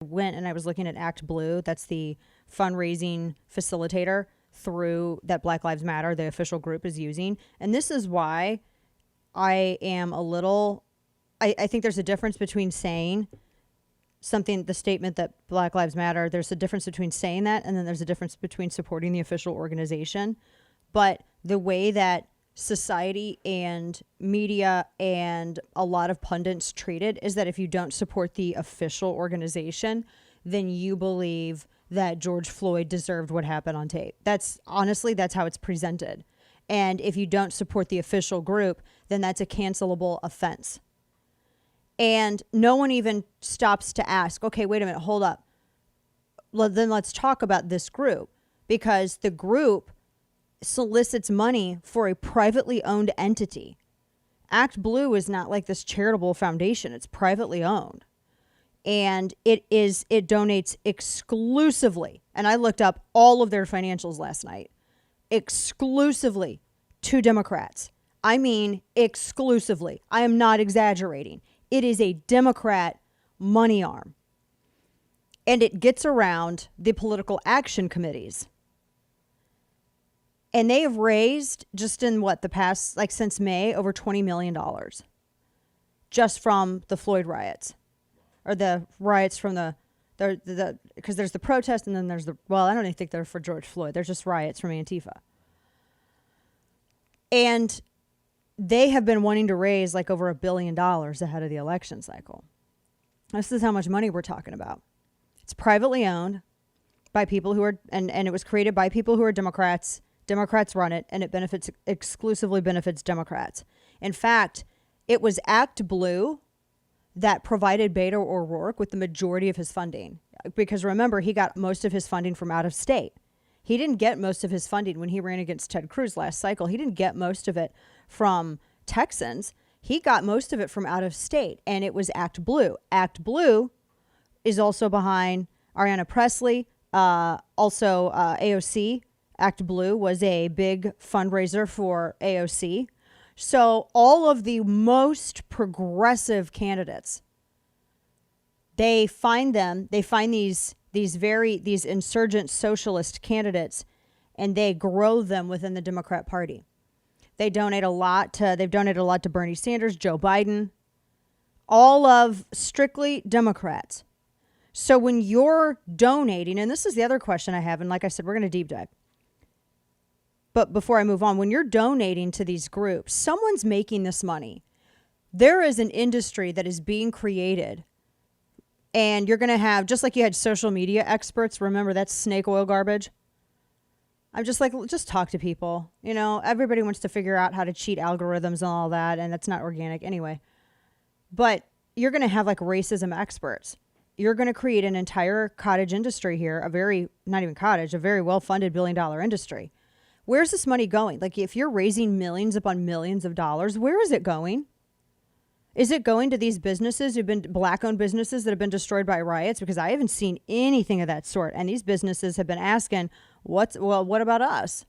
went and I was looking at Act Blue. That's the fundraising facilitator through that Black Lives Matter, the official group, is using. And this is why I am a little, I think there's a difference between saying something, the statement that Black Lives Matter, there's a difference between saying that and then there's a difference between supporting the official organization. But the way that society and media and a lot of pundits treat it is that if you don't support the official organization, then you believe that George Floyd deserved what happened on tape. That's honestly, that's how it's presented. And if you don't support the official group, then that's a cancelable offense. And no one even stops to ask, okay, wait a minute, hold up. Then let's talk about this group, because the group solicits money for a privately owned entity. Act Blue is not like this charitable foundation. It's privately owned. And it donates exclusively, and I looked up all of their financials last night, exclusively to Democrats. I mean, exclusively. I am not exaggerating. It is a Democrat money arm. And it gets around the political action committees. And they have raised, just in the past, since May, over $20 million. Just from the Floyd riots. Or the riots from because there's the protest and then there's I don't even think they're for George Floyd. They're just riots from Antifa. And they have been wanting to raise over $1 billion ahead of the election cycle. This is how much money we're talking about. It's privately owned by people who are, and it was created by people who are Democrats. Democrats run it, and it exclusively benefits Democrats. In fact, it was Act Blue that provided Beto O'Rourke with the majority of his funding. Because remember, he got most of his funding from out of state. He didn't get most of his funding when he ran against Ted Cruz last cycle. He didn't get most of it from Texans. He got most of it from out of state, and it was Act Blue. Act Blue is also behind Ayanna Pressley, also AOC. Act Blue was a big fundraiser for AOC. So all of the most progressive candidates, they find these insurgent socialist candidates, and they grow them within the Democrat Party. They've donated a lot to Bernie Sanders, Joe Biden, all of strictly Democrats. So when you're donating, and this is the other question I have, and like I said, we're going to deep dive. But before I move on, when you're donating to these groups, someone's making this money. There is an industry that is being created. And you're going to have, just like you had social media experts, remember that's snake oil garbage. I'm just just talk to people. Everybody wants to figure out how to cheat algorithms and all that, and that's not organic anyway. But you're going to have racism experts. You're going to create an entire cottage industry here, a very well-funded $1 billion industry. Where's this money going? If you're raising millions upon millions of dollars, where is it going? Is it going to these businesses who've been black-owned businesses that have been destroyed by riots? Because I haven't seen anything of that sort. And these businesses have been asking, what about us?